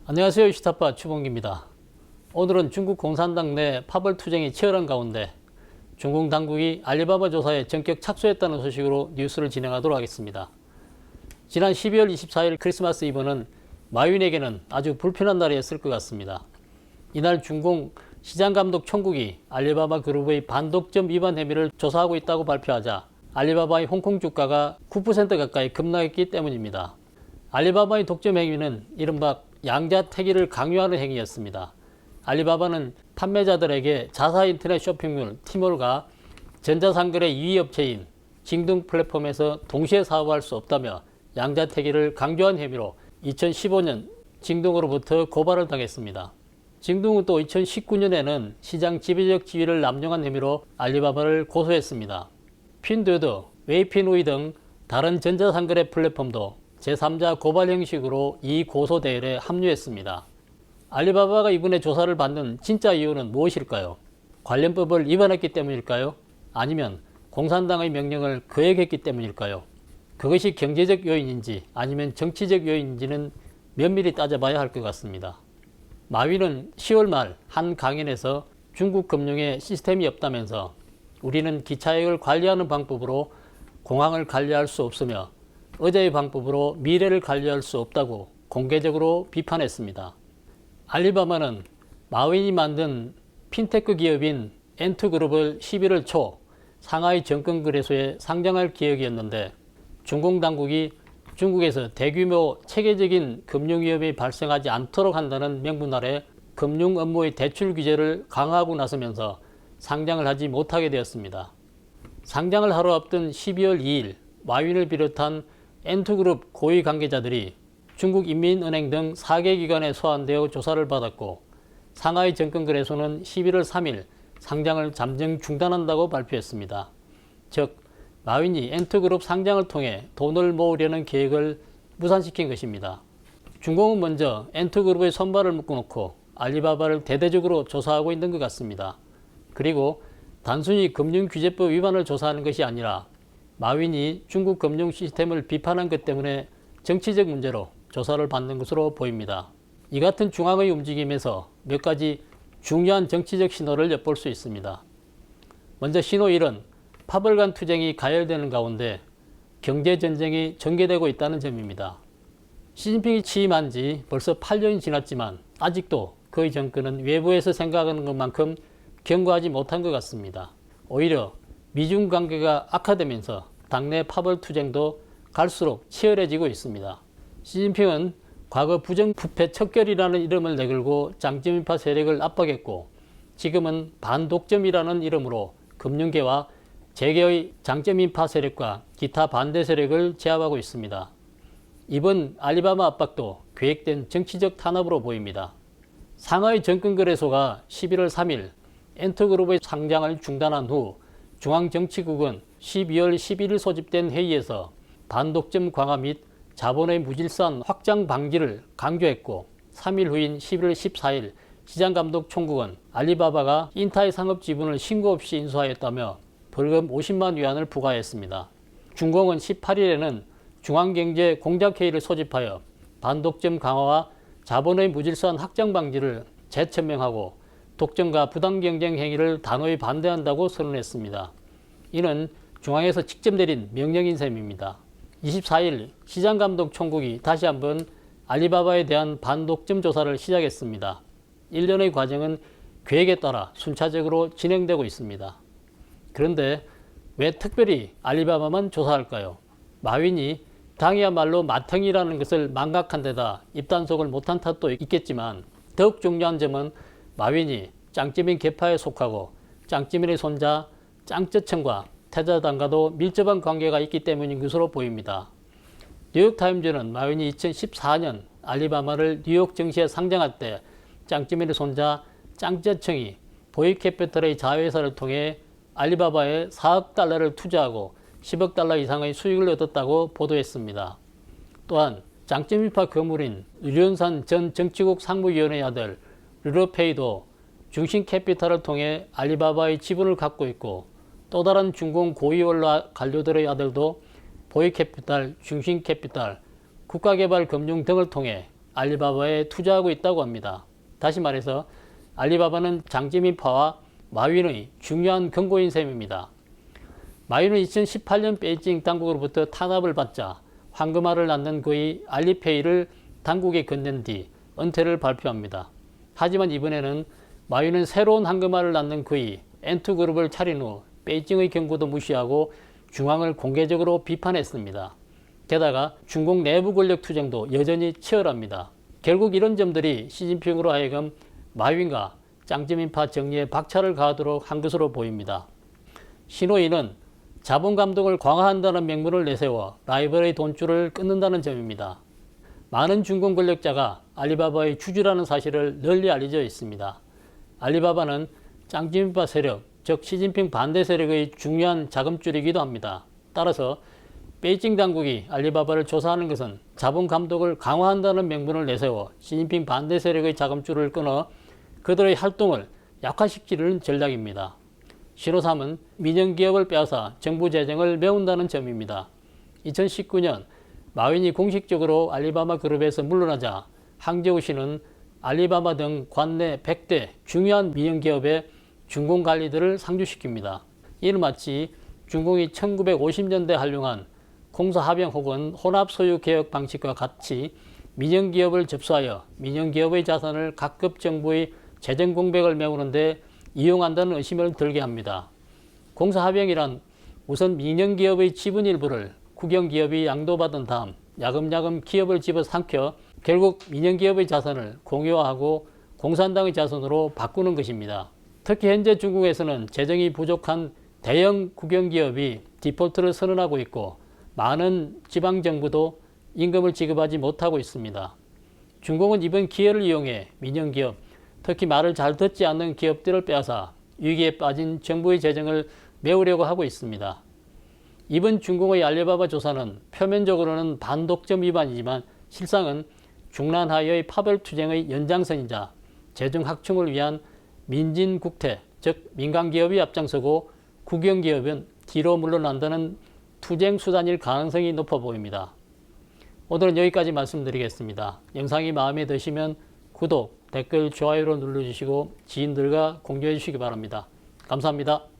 안녕하세요. 시타파 추봉기입니다. 오늘은 중국 공산당 내 파벌 투쟁이 치열한 가운데 중국 당국이 알리바바 조사에 전격 착수했다는 소식으로 뉴스를 진행하도록 하겠습니다. 지난 12월 24일 크리스마스 이브는 마윈에게는 아주 불편한 날이었을 것 같습니다. 이날 중공 시장감독 총국이 알리바바 그룹의 반독점 위반 혐의를 조사하고 있다고 발표하자 알리바바의 홍콩 주가가 9% 가까이 급락했기 때문입니다. 알리바바의 독점 행위는 이른바 양자택일을 강요하는 행위였습니다. 알리바바는 판매자들에게 자사 인터넷 쇼핑몰 티몰과 전자상거래 2위 업체인 징둥 플랫폼에서 동시에 사업할 수 없다며 양자택일을 강조한 혐의로 2015년 징둥으로부터 고발을 당했습니다. 징둥은 또 2019년에는 시장 지배적 지위를 남용한 혐의로 알리바바를 고소했습니다. 핀두드, 웨이핀우이 등 다른 전자상거래 플랫폼도 제3자 고발 형식으로 이 고소 대열에 합류했습니다. 알리바바가 이번에 조사를 받는 진짜 이유는 무엇일까요? 관련법을 위반했기 때문일까요? 아니면 공산당의 명령을 거역했기 때문일까요? 그것이 경제적 요인인지 아니면 정치적 요인인지는 면밀히 따져봐야 할 것 같습니다. 마윈은 10월 말 한 강연에서 중국 금융에 시스템이 없다면서 우리는 기차역을 관리하는 방법으로 공항을 관리할 수 없으며 어제의 방법으로 미래를 관리할 수 없다고 공개적으로 비판했습니다. 알리바바는 마윈이 만든 핀테크 기업인 엔투그룹을 11월 초 상하이 정권거래소에 상장할 계획이었는데 중공 당국이 중국에서 대규모 체계적인 금융위험이 발생하지 않도록 한다는 명분 아래 금융 업무의 대출 규제를 강화하고 나서면서 상장을 하지 못하게 되었습니다. 상장을 하루 앞둔 12월 2일 마윈을 비롯한 엔투그룹 고위 관계자들이 중국인민은행 등 4개 기관에 소환되어 조사를 받았고 상하이 정권거래소는 11월 3일 상장을 잠정 중단한다고 발표했습니다. 즉 마윈이 엔투그룹 상장을 통해 돈을 모으려는 계획을 무산시킨 것입니다. 중공은 먼저 엔투그룹의 손발을 묶어놓고 알리바바를 대대적으로 조사하고 있는 것 같습니다. 그리고 단순히 금융규제법 위반을 조사하는 것이 아니라 마윈이 중국 금융 시스템을 비판한 것 때문에 정치적 문제로 조사를 받는 것으로 보입니다. 이 같은 중앙의 움직임에서 몇 가지 중요한 정치적 신호를 엿볼 수 있습니다. 먼저 신호 1은 파벌 간 투쟁이 가열되는 가운데 경제전쟁이 전개되고 있다는 점입니다. 시진핑이 취임한 지 벌써 8년이 지났지만 아직도 그의 정권은 외부에서 생각하는 것만큼 견고하지 못한 것 같습니다. 오히려 미중 관계가 악화되면서 당내 파벌 투쟁도 갈수록 치열해지고 있습니다. 시진핑은 과거 부정부패 척결이라는 이름을 내걸고 장점인파 세력을 압박했고 지금은 반독점이라는 이름으로 금융계와 재계의 장점인파 세력과 기타 반대 세력을 제압하고 있습니다. 이번 알리바바 압박도 계획된 정치적 탄압으로 보입니다. 상하이 정권거래소가 11월 3일 엔터그룹의 상장을 중단한 후 중앙정치국은 12월 11일 소집된 회의에서 반독점 강화 및 자본의 무질서한 확장 방지를 강조했고 3일 후인 11월 14일 시장감독 총국은 알리바바가 인타의 상업 지분을 신고 없이 인수하였다며 벌금 50만 위안을 부과했습니다. 중공은 18일에는 중앙경제공작회의를 소집하여 반독점 강화와 자본의 무질서한 확장 방지를 재천명하고 독점과 부당경쟁 행위를 단호히 반대한다고 선언했습니다. 이는 중앙에서 직접 내린 명령인 셈입니다. 24일 시장감독 총국이 다시 한번 알리바바에 대한 반독점 조사를 시작했습니다. 1년의 과정은 계획에 따라 순차적으로 진행되고 있습니다. 그런데 왜 특별히 알리바바만 조사할까요? 마윈이 당이야말로 마탱이라는 것을 망각한 데다 입단속을 못한 탓도 있겠지만 더욱 중요한 점은 마윈이 짱찌민 계파에 속하고 짱찌민의 손자 짱쩌청과 태자당과도 밀접한 관계가 있기 때문인 것으로 보입니다. 뉴욕타임즈는 마윈이 2014년 알리바바를 뉴욕 증시에 상장할 때 짱찌민의 손자 짱쩌청이 보이캐피털의 자회사를 통해 알리바바에 4억 달러를 투자하고 10억 달러 이상의 수익을 얻었다고 보도했습니다. 또한 장점인파 거물인 류현산 전 정치국 상무위원의 아들 르러페이도 중신캐피탈을 통해 알리바바의 지분을 갖고 있고 또 다른 중공 고위원로 관료들의 아들도 보이캐피탈, 중신캐피탈, 국가개발금융 등을 통해 알리바바에 투자하고 있다고 합니다. 다시 말해서 알리바바는 장재민파와 마윈의 중요한 경고인 셈입니다. 마윈은 2018년 베이징 당국으로부터 탄압을 받자 황금알을 낳는 그의 알리페이를 당국에 건넨 뒤 은퇴를 발표합니다. 하지만 이번에는 마윈은 새로운 황금알을 낳는 그의 N2그룹을 차린 후 베이징의 경고도 무시하고 중앙을 공개적으로 비판했습니다. 게다가 중국 내부 권력 투쟁도 여전히 치열합니다. 결국 이런 점들이 시진핑으로 하여금 마윈과 짱지민파 정리에 박차를 가하도록 한 것으로 보입니다. 신호위는 자본 감독을 강화한다는 명분을 내세워 라이벌의 돈줄을 끊는다는 점입니다. 많은 중국 권력자가 알리바바의 주주라는 사실을 널리 알려져 있습니다. 알리바바는 짱지민파 세력, 즉 시진핑 반대 세력의 중요한 자금줄이기도 합니다. 따라서 베이징 당국이 알리바바를 조사하는 것은 자본 감독을 강화한다는 명분을 내세워 시진핑 반대 세력의 자금줄을 끊어 그들의 활동을 약화시키려는 전략입니다. 신호 3은 민영기업을 빼앗아 정부 재정을 메운다는 점입니다. 2019년 마윈이 공식적으로 알리바바 그룹에서 물러나자 항저우시는 알리바바 등 관내 100대 중요한 민영기업의 중공 관리들을 상주시킵니다. 이는 마치 중공이 1950년대 활용한 공사합병 혹은 혼합소유 개혁 방식과 같이 민영기업을 접수하여 민영기업의 자산을 각급 정부의 재정 공백을 메우는데 이용한다는 의심을 들게 합니다. 공사합병이란 우선 민영기업의 지분 일부를 국영기업이 양도받은 다음 야금야금 기업을 집어삼켜 결국 민영기업의 자산을 공유화하고 공산당의 자산으로 바꾸는 것입니다. 특히 현재 중국에서는 재정이 부족한 대형 국영기업이 디폴트를 선언하고 있고 많은 지방정부도 임금을 지급하지 못하고 있습니다. 중국은 이번 기회를 이용해 민영기업, 특히 말을 잘 듣지 않는 기업들을 빼앗아 위기에 빠진 정부의 재정을 메우려고 하고 있습니다. 이번 중국의 알리바바 조사는 표면적으로는 반독점 위반이지만 실상은 중난하의 파벌투쟁의 연장선이자 재정 확충을 위한 민진국퇴, 즉 민간기업이 앞장서고 국영기업은 뒤로 물러난다는 투쟁 수단일 가능성이 높아 보입니다. 오늘은 여기까지 말씀드리겠습니다. 영상이 마음에 드시면 구독, 댓글, 좋아요로 눌러주시고 지인들과 공유해 주시기 바랍니다. 감사합니다.